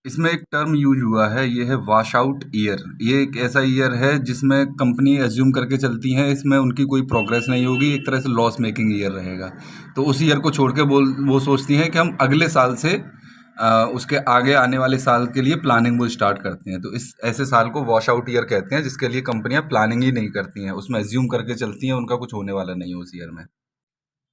इसमें एक term use हुआ है, ये है वॉश आउट ईयर। ये एक ऐसा ईयर है जिसमें कंपनी एज्यूम करके चलती हैं इसमें उनकी कोई प्रोग्रेस नहीं होगी, एक तरह से लॉस मेकिंग ईयर रहेगा। तो उस ईयर को छोड़ के वो सोचती हैं कि हम अगले साल से उसके आगे आने वाले साल के लिए प्लानिंग वो स्टार्ट करते हैं। तो इस ऐसे साल को वॉश आउट ईयर कहते हैं, जिसके लिए कंपनियां प्लानिंग ही नहीं करती हैं, उसमें एज्यूम करके चलती हैं उनका कुछ होने वाला नहीं है उस ईयर में।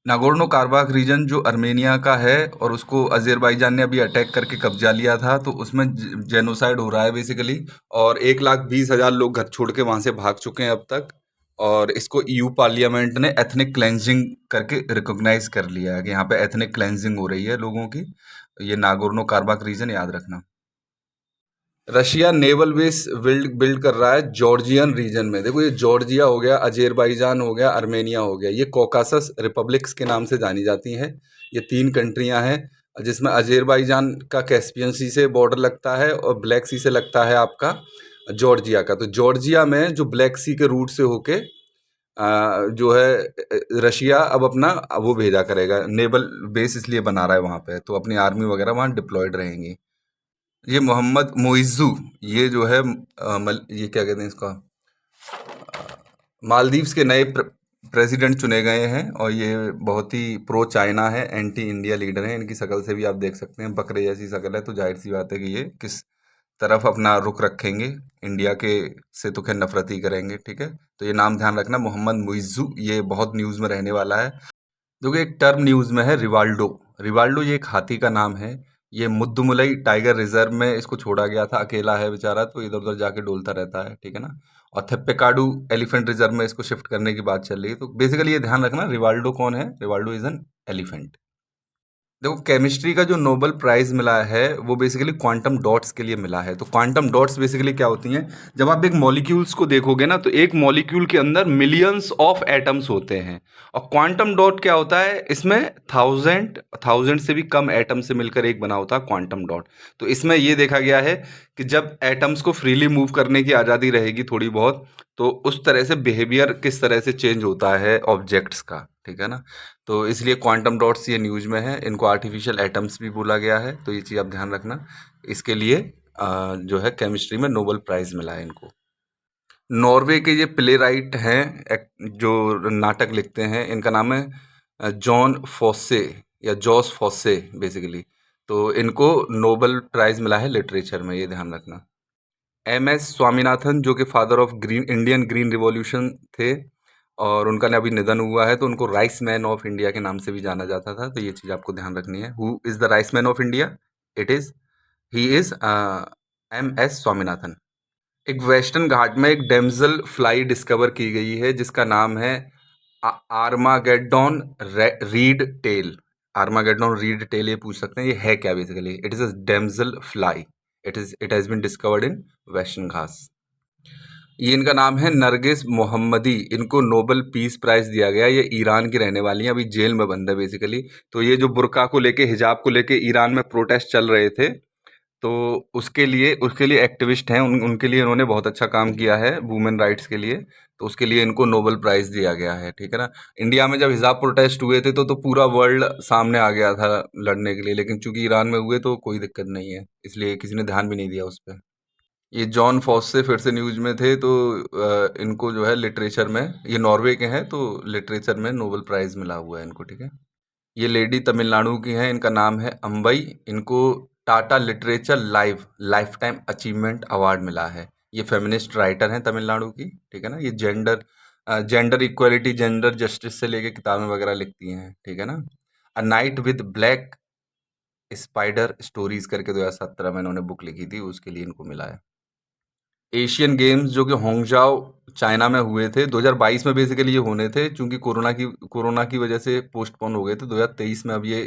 नागोर्नो कार्बाख रीजन जो अर्मेनिया का है और उसको अज़रबैजान ने अभी अटैक करके कब्जा लिया था, तो उसमें जेनोसाइड हो रहा है बेसिकली। और 1,20,000 लोग घर छोड़ के वहां से भाग चुके हैं अब तक। और इसको ईयू पार्लियामेंट ने एथनिक क्लेंजिंग करके रिकॉग्नाइज कर लिया है कि यहाँ पे एथनिक क्लेंजिंग हो रही है लोगों की। ये नागोर्नो कार्बाख रीजन याद रखना। Russia naval base build build कर रहा है जॉर्जियन रीजन में। देखो, ये जॉर्जिया हो गया, अजेरबाईजान हो गया, अर्मेनिया हो गया, ये कॉकासस रिपब्लिक्स के नाम से जानी जाती हैं। ये 3 कंट्रियां हैं, जिसमें अजेरबाईजान का कैस्पियन सी से बॉर्डर लगता है और ब्लैक सी से लगता है आपका जॉर्जिया का। तो जॉर्जिया में जो ब्लैक सी के रूट से होके जो है रशिया अब अपना वो भेजा करेगा, नेवल बेस इसलिए बना रहा है वहां पे, तो अपनी आर्मी वगैरह वहां डिप्लॉयड रहेंगी। ये मोहम्मद मोइज़ू, ये जो है ये क्या कहते हैं इसका, मालदीव्स के नए प्रेसिडेंट चुने गए हैं। और ये बहुत ही प्रो चाइना है, एंटी इंडिया लीडर हैं। इनकी शक्ल से भी आप देख सकते हैं, बकरे जैसी शक्ल है, तो जाहिर सी बात है कि ये किस तरफ अपना रुख रखेंगे। इंडिया के से तो खैर नफरत ही करेंगे, ठीक है। तो ये नाम ध्यान रखना, मोहम्मद मुइज़्ज़ू, ये बहुत न्यूज़ में रहने वाला है। जो कि एक टर्म न्यूज़ में है, रिवाल्डो। रिवाल्डो ये एक हाथी का नाम है। ये मुद्दुमुलई टाइगर रिजर्व में इसको छोड़ा गया था, अकेला है बेचारा, तो इधर उधर जाके डोलता रहता है, ठीक है ना। और थेप्पेकाडू एलिफेंट रिजर्व में इसको शिफ्ट करने की बात चल रही है। तो बेसिकली ये ध्यान रखना, रिवाल्डो कौन है, रिवाल्डो इज एन एलिफेंट। देखो, केमिस्ट्री का जो नोबेल प्राइज मिला है वो बेसिकली क्वांटम डॉट्स के लिए मिला है। तो क्वांटम डॉट्स बेसिकली क्या होती हैं, जब आप एक मॉलिक्यूल्स को देखोगे ना, तो एक मॉलिक्यूल के अंदर मिलियंस ऑफ एटम्स होते हैं। और क्वांटम डॉट क्या होता है, इसमें थाउजेंड से भी कम एटम से मिलकर एक बना होता है क्वांटम डॉट। तो इसमें ये देखा गया है कि जब एटम्स को फ्रीली मूव करने की आज़ादी रहेगी थोड़ी बहुत, तो उस तरह से बिहेवियर किस तरह से चेंज होता है ऑब्जेक्ट्स का, ठीक है ना। तो इसलिए क्वांटम डॉट्स ये न्यूज़ में है, इनको आर्टिफिशियल एटम्स भी बोला गया है। तो ये चीज़ आप ध्यान रखना। इसके लिए जो है केमिस्ट्री में नोबेल प्राइज़ मिला है इनको। नॉर्वे के ये प्ले राइट हैं, जो नाटक लिखते हैं, इनका नाम है जॉन फॉसे या जॉस फॉसे बेसिकली। तो इनको नोबेल प्राइज़ मिला है लिटरेचर में, ये ध्यान रखना। एम एस स्वामीनाथन, जो कि father of green Indian green revolution थे, और उनका अभी निधन हुआ है, तो उनको राइस मैन ऑफ इंडिया के नाम से भी जाना जाता था। तो ये चीज़ आपको ध्यान रखनी है। Who is the rice man of India? It is he is M S Swaminathan. एक वेस्टर्न घाट में एक डेमजल फ्लाई डिस्कवर की गई है, जिसका नाम है Armageddon reedtail. Armageddon reedtail, ये पूछ सकते हैं ये है क्या बेसिकली। It is a damselfly. It has been discovered in Western Ghats. ये इनका नाम है नरगिस मोहम्मदी। इनको नोबेल पीस प्राइज दिया गया। ये ईरान की रहने वाली हैं, अभी जेल में बंद है बेसिकली। तो ये जो बुर्का को लेके, हिजाब को लेके ईरान में प्रोटेस्ट चल रहे थे, तो उसके लिए एक्टिविस्ट हैं, उनके लिए इन्होंने बहुत अच्छा काम किया है वुमेन राइट्स के लिए। तो उसके लिए इनको नोबेल प्राइज दिया गया है, ठीक है ना। इंडिया में जब हिजाब प्रोटेस्ट हुए थे, तो पूरा वर्ल्ड सामने आ गया था लड़ने के लिए, लेकिन चूंकि ईरान में हुए तो कोई दिक्कत नहीं है, इसलिए किसी ने ध्यान भी नहीं दिया उस पर। ये जॉन फॉस्से फिर से न्यूज में थे, तो इनको जो है लिटरेचर में, ये नॉर्वे के हैं, तो लिटरेचर में नोबेल प्राइज मिला हुआ है इनको, ठीक है। ये लेडी तमिलनाडु की हैं, इनका नाम है अंबई। इनको Tata literature life time achievement award मिला है। ये फेमिनिस्ट राइटर हैं तमिलनाडु की, ठीक है ना। ये जेंडर इक्वलिटी, जेंडर जस्टिस से लेके किताबें वगैरह लिखती हैं, ठीक है ना। A night with black spider stories करके 2017 में इन्होंने बुक लिखी थी, उसके लिए इनको मिला है। एशियन गेम्स जो कि होंगजाओ चाइना में हुए थे 2022 में, बेसिकली ये होने थे, चूंकि कोरोना की वजह से पोस्टपोन हो गए थे 2023 में। अब ये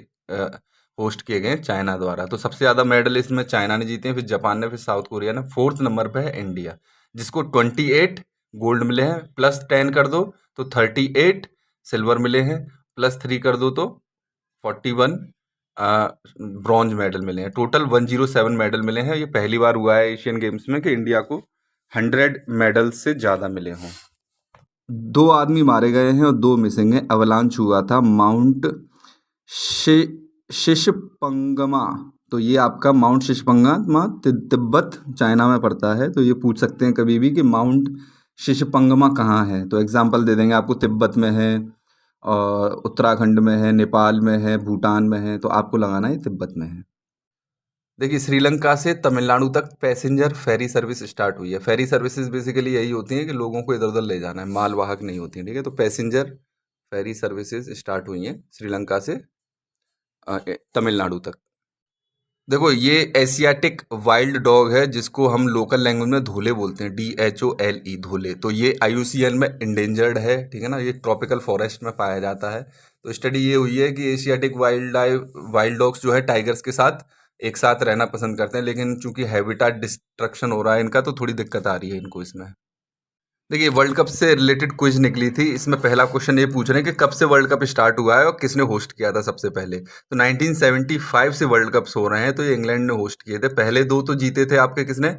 होस्ट किए गए चाइना द्वारा। तो सबसे ज़्यादा मेडल इसमें चाइना ने जीते हैं, फिर जापान ने, फिर साउथ कोरिया ने। 4th नंबर पे है इंडिया, जिसको 28 गोल्ड मिले हैं, +10 कर दो तो 38 सिल्वर मिले हैं, +3 कर दो तो 41 ब्रॉन्ज मेडल मिले हैं। टोटल 107 मेडल मिले हैं। ये पहली बार हुआ है एशियन गेम्स में कि इंडिया को 100 मेडल से ज़्यादा मिले हों। 2 आदमी मारे गए हैं और 2 मिसिंग हैं। अवलांच हुआ था माउंट शिशपंगमा तो ये आपका माउंट शीशपंगमा तिब्बत चाइना में पड़ता है। तो ये पूछ सकते हैं कभी भी कि माउंट शीशपंगमा कहाँ है, तो एग्जाम्पल दे देंगे आपको, तिब्बत में है और उत्तराखंड में है, नेपाल में है, भूटान में है, तो आपको लगाना है तिब्बत में है। देखिए, श्रीलंका से तमिलनाडु तक पैसेंजर फेरी सर्विस स्टार्ट हुई है। फेरी सर्विसेज बेसिकली यही होती हैं कि लोगों को इधर उधर ले जाना है, मालवाहक नहीं होती हैं, ठीक है। तो पैसेंजर फेरी सर्विसेज स्टार्ट हुई हैं श्रीलंका से तमिलनाडु तक। देखो, ये एशियाटिक वाइल्ड डॉग है जिसको हम लोकल लैंग्वेज में धोले बोलते हैं, DHOLE, धोले। तो ये IUCN में इंडेंजर्ड है, ठीक है ना। ये ट्रॉपिकल फॉरेस्ट में पाया जाता है। तो स्टडी ये हुई है कि एशियाटिक वाइल्ड डॉग्स जो है टाइगर्स के साथ एक साथ रहना पसंद करते हैं, लेकिन चूंकि हैबिटाट डिस्ट्रक्शन हो रहा है इनका, तो थोड़ी दिक्कत आ रही है इनको इसमें। देखिए, वर्ल्ड कप से रिलेटेड क्विज निकली थी। इसमें पहला क्वेश्चन ये पूछ रहे हैं कि कब से वर्ल्ड कप स्टार्ट हुआ है और किसने होस्ट किया था सबसे पहले। तो 1975 से वर्ल्ड कप्स हो रहे हैं, तो ये इंग्लैंड ने होस्ट किए थे। पहले दो तो जीते थे आपके किसने,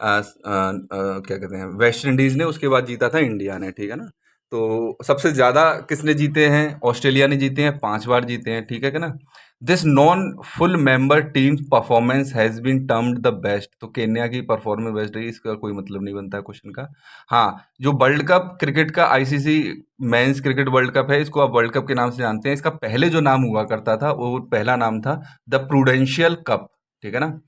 क्या कहते हैं, वेस्ट इंडीज ने। उसके बाद जीता था इंडिया ने, ठीक है ना। तो सबसे ज़्यादा किसने जीते हैं, ऑस्ट्रेलिया ने जीते हैं, 5 बार जीते हैं, ठीक है कि ना। This non full member team performance has been termed the best. तो केन्या की परफॉर्मेंस बेस्ट रही, इसका कोई मतलब नहीं बनता है क्वेश्चन का। हाँ, जो वर्ल्ड कप क्रिकेट का ICC men's cricket world cup है, इसको आप वर्ल्ड कप के नाम से जानते हैं। इसका पहले जो नाम हुआ करता था वो पहला नाम था द प्रूडेंशियल कप, ठीक है ना।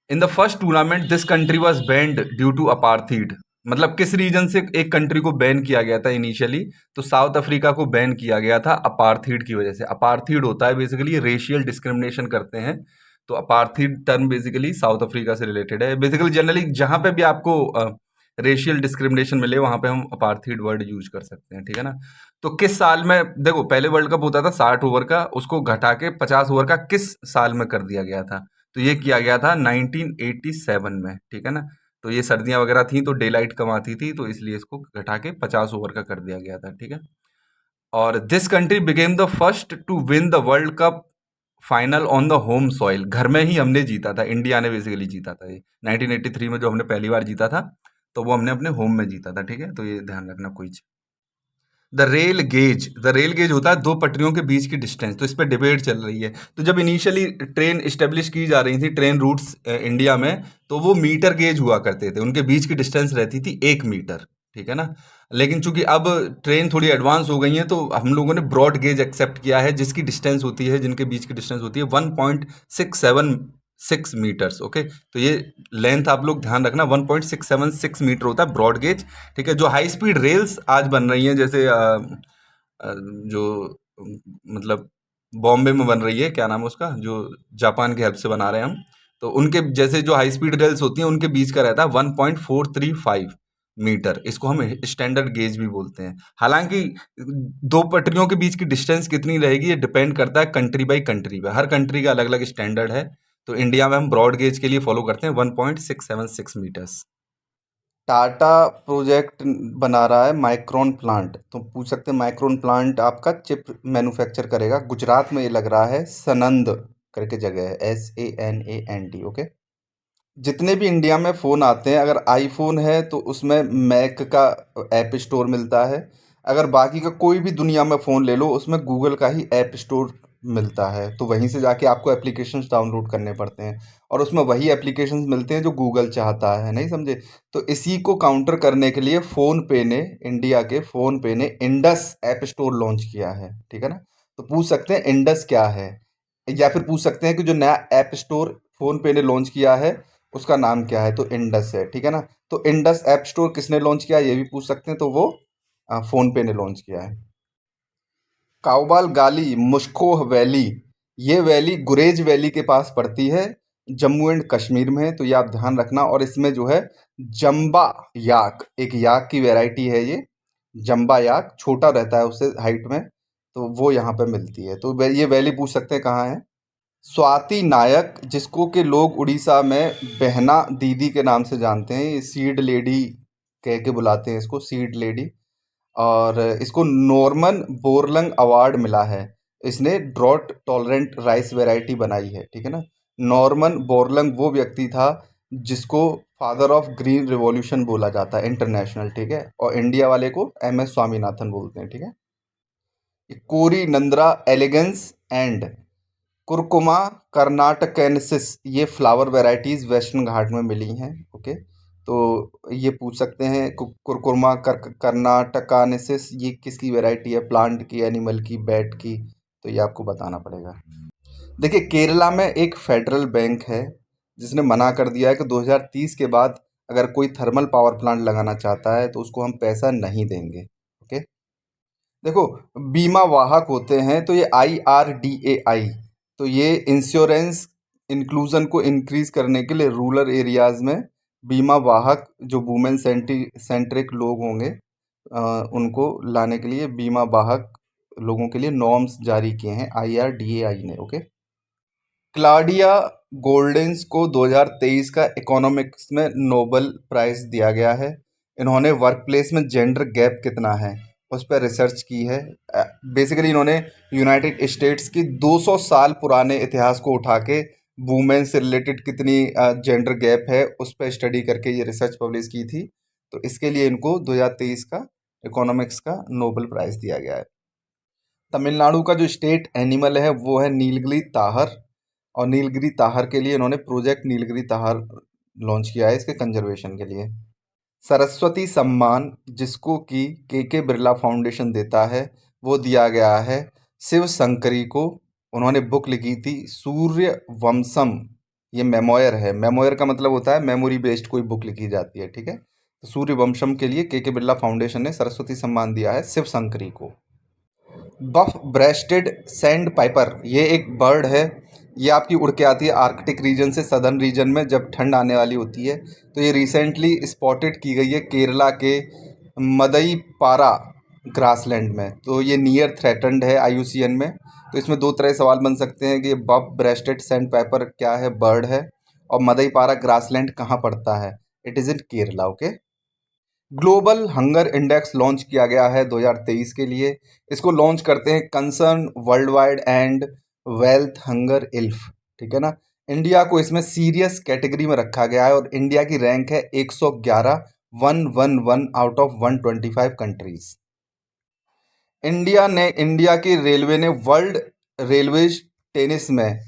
In the first tournament this country was banned due to apartheid. मतलब किस रीजन से एक कंट्री को बैन किया गया था इनिशियली, तो साउथ अफ्रीका को बैन किया गया था अपार्थीड की वजह से। अपार्थीड होता है बेसिकली रेशियल डिस्क्रिमिनेशन करते हैं। तो apartheid term basically south Africa से रिलेटेड है। बेसिकली जनरली जहां पे भी आपको रेशियल डिस्क्रिमिनेशन मिले वहां पे हम अपार्थीड वर्ड यूज कर सकते हैं, ठीक है ना। तो किस साल में, देखो पहले वर्ल्ड कप होता था 60 ओवर का, उसको घटा के 50 ओवर का किस साल में कर दिया गया था, तो ये किया गया था 1987 में, ठीक है ना। तो ये सर्दियां वगैरह थी तो डे लाइट कम आती थी, तो इसलिए इसको घटा के 50 ओवर का कर दिया गया था, ठीक है। और this country became the first to win the world cup final on the home soil. घर में ही हमने जीता था, इंडिया ने बेसिकली जीता था ये 1983 में, जो हमने पहली बार जीता था, तो वो हमने अपने होम में जीता था, ठीक है। तो ये ध्यान रखना क्विज। द रेल गेज होता है दो पटरियों के बीच की डिस्टेंस। तो इस पर डिबेट चल रही है। तो जब इनिशियली ट्रेन इस्टेब्लिश की जा रही थी, ट्रेन रूट्स इंडिया में, तो वो मीटर गेज हुआ करते थे, उनके बीच की डिस्टेंस रहती थी 1 मीटर, ठीक है ना। लेकिन चूंकि अब ट्रेन थोड़ी एडवांस हो गई है, तो हम लोगों ने ब्रॉड गेज एक्सेप्ट किया है, जिसकी डिस्टेंस होती है, जिनके बीच की डिस्टेंस होती है 1.676 मीटर्स, ओके। तो ये लेंथ आप लोग ध्यान रखना, 1.676 मीटर होता है ब्रॉड गेज, ठीक है। जो हाई स्पीड रेल्स आज बन रही हैं, जैसे जो मतलब बॉम्बे में बन रही है, क्या नाम है उसका, जो जापान की हेल्प से बना रहे हैं हम, तो उनके जैसे जो हाई स्पीड रेल्स होती हैं, उनके बीच का रहता है 1.435 मीटर। इसको हम स्टैंडर्ड गेज भी बोलते हैं। हालांकि दो पटरियों के बीच की डिस्टेंस कितनी रहेगी ये डिपेंड करता है कंट्री बाई कंट्री पे, हर कंट्री का अलग अलग स्टैंडर्ड है। तो इंडिया में हम ब्रॉड गेज के लिए फॉलो करते हैं 1.676 मीटर्स। टाटा प्रोजेक्ट बना रहा है माइक्रोन प्लांट। तो पूछ सकते हैं माइक्रोन प्लांट आपका चिप मैन्युफैक्चर करेगा, गुजरात में ये लग रहा है, सनंद करके जगह है, SANAND, ओके। जितने भी इंडिया में फ़ोन आते हैं, अगर आईफोन है तो उसमें मैक का ऐप स्टोर मिलता है। अगर बाकी का कोई भी दुनिया में फ़ोन ले लो, उसमें गूगल का ही ऐप स्टोर मिलता है। तो वहीं से जाके आपको एप्लीकेशंस डाउनलोड करने पड़ते हैं, और उसमें वही एप्लीकेशंस मिलते हैं जो गूगल चाहता है, नहीं समझे। तो इसी को काउंटर करने के लिए फ़ोन पे ने, इंडिया के फ़ोन पे ने इंडस ऐप स्टोर लॉन्च किया है, ठीक है ना। तो पूछ सकते हैं इंडस क्या है, या फिर पूछ सकते हैं कि जो नया ऐप स्टोर फ़ोन पे ने लॉन्च किया है उसका नाम क्या है, तो इंडस है, ठीक है ना। तो इंडस ऐप स्टोर किसने लॉन्च किया ये भी पूछ सकते हैं, तो वो फोन पे ने लॉन्च किया है। काउबाल गाली मुश्कोह वैली, ये वैली गुरेज वैली के पास पड़ती है, जम्मू एंड कश्मीर में है। तो ये आप ध्यान रखना। और इसमें जो है जम्बा याक, एक याक की वैरायटी है ये, जम्बा याक, छोटा रहता है उससे हाइट में, तो वो यहाँ पे मिलती है। तो ये वैली पूछ सकते हैं कहाँ है। स्वाति नायक, जिसको के लोग उड़ीसा में बहना दीदी के नाम से जानते हैं, ये सीड लेडी कह के बुलाते हैं इसको, सीड लेडी। और इसको नॉर्मन बोरलंग अवार्ड मिला है। इसने ड्रॉट टॉलरेंट राइस वैरायटी बनाई है, ठीक है ना। नॉर्मन बोरलंग वो व्यक्ति था जिसको फादर ऑफ ग्रीन रिवॉल्यूशन बोला जाता है इंटरनेशनल, ठीक है। और इंडिया वाले को MS स्वामीनाथन बोलते हैं, ठीक है। कोरी नंद्रा एलिगेंस एंड कुरकुमा कर्नाटकेनेसिस, ये फ्लावर वेराइटीज वेस्टर्न घाट में मिली हैं। ओके, तो ये पूछ सकते हैं कुरकुमा कर्नाटकानेसिस ये किसकी वेराइटी है, प्लांट की, एनिमल की, बैट की, तो ये आपको बताना पड़ेगा। देखिए, केरला में एक फेडरल बैंक है जिसने मना कर दिया है कि 2030 के बाद अगर कोई थर्मल पावर प्लांट लगाना चाहता है तो उसको हम पैसा नहीं देंगे। ओके, देखो, बीमा वाहक होते हैं तो ये IRDAI, तो ये इंश्योरेंस इंक्लूजन को इंक्रीज करने के लिए रूरल एरियाज में बीमा वाहक जो वुमेन सेंट्रिक लोग होंगे उनको लाने के लिए बीमा वाहक लोगों के लिए नॉर्म्स जारी किए हैं IRDAI ने। ओके, क्लाउडिया गोल्डेंस को 2023 का इकोनॉमिक्स में नोबेल प्राइज दिया गया है। इन्होंने वर्क प्लेस में जेंडर गैप कितना है उस पर रिसर्च की है। बेसिकली इन्होंने यूनाइटेड स्टेट्स की 200 साल पुराने इतिहास को उठा के वुमेन से रिलेटेड कितनी जेंडर गैप है उस पर स्टडी करके ये रिसर्च पब्लिश की थी। तो इसके लिए इनको 2023 का इकोनॉमिक्स का नोबेल प्राइज दिया गया है। तमिलनाडु का जो स्टेट एनिमल है वो है नीलगिरी ताहर, और नीलगिरी ताहर के लिए इन्होंने प्रोजेक्ट नीलगिरी ताहर लॉन्च किया है इसके कंजर्वेशन के लिए। सरस्वती सम्मान जिसको कि के बिरला फाउंडेशन देता है वो दिया गया है शिव शंकरी को। उन्होंने बुक लिखी थी सूर्य वंशम, ये मेमोयर है। मेमोयर का मतलब होता है मेमोरी बेस्ड कोई बुक लिखी जाती है, ठीक है। तो सूर्य वंशम के लिए के बिरला फाउंडेशन ने सरस्वती सम्मान दिया है शिव शंकरी को। बफ ब्रेस्टेड सैंड पाइपर, ये एक बर्ड है। ये आपकी उड़ के आती है आर्कटिक रीजन से सदर्न रीजन में जब ठंड आने वाली होती है। तो ये रिसेंटली स्पॉटेड की गई है केरला के मदई पारा ग्रासलैंड में। तो ये नियर थ्रेटन्ड है IUCN में। तो इसमें दो तरह के सवाल बन सकते हैं कि ये बफ ब्रेस्टेड सैंड पाइपर क्या है, बर्ड है, और मदई पारा ग्रासलैंड कहाँ पड़ता है, it is in Kerala. Okay, global hunger index launch किया गया है 2023 के लिए। इसको लॉन्च करते हैं Concern Worldwide and Welthungerhilfe, ठीक है ना। इंडिया को इसमें सीरियस कैटेगरी में रखा गया है और इंडिया की रैंक है 111, 111 आउट ऑफ 125 कंट्रीज। इंडिया की रेलवे ने वर्ल्ड रेलवे टेनिस में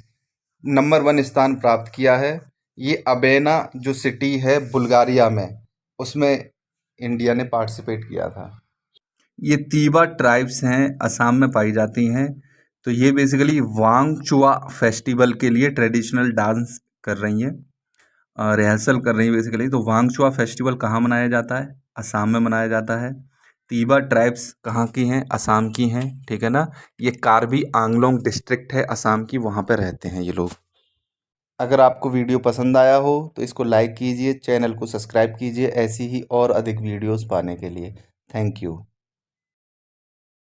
नंबर 1 स्थान प्राप्त किया है। ये अबेना जो सिटी है बुल्गारिया में, उसमें इंडिया ने पार्टिसिपेट किया था। ये तीबा ट्राइब्स हैं, असम में पाई जाती हैं। तो ये बेसिकली वांगचुआ फेस्टिवल के लिए ट्रेडिशनल डांस कर रही हैं, रिहर्सल कर रही हैं बेसिकली। तो वांगचुआ फेस्टिवल कहाँ मनाया जाता है, असम में मनाया जाता है। तीबा ट्राइब्स कहाँ की हैं, असम की हैं, ठीक है ना। ये कार्बी आंगलोंग डिस्ट्रिक्ट है असम की, वहाँ पे रहते हैं ये लोग। अगर आपको वीडियो पसंद आया हो तो इसको लाइक कीजिए, चैनल को सब्सक्राइब कीजिए ऐसी ही और अधिक वीडियोस पाने के लिए। Thank you.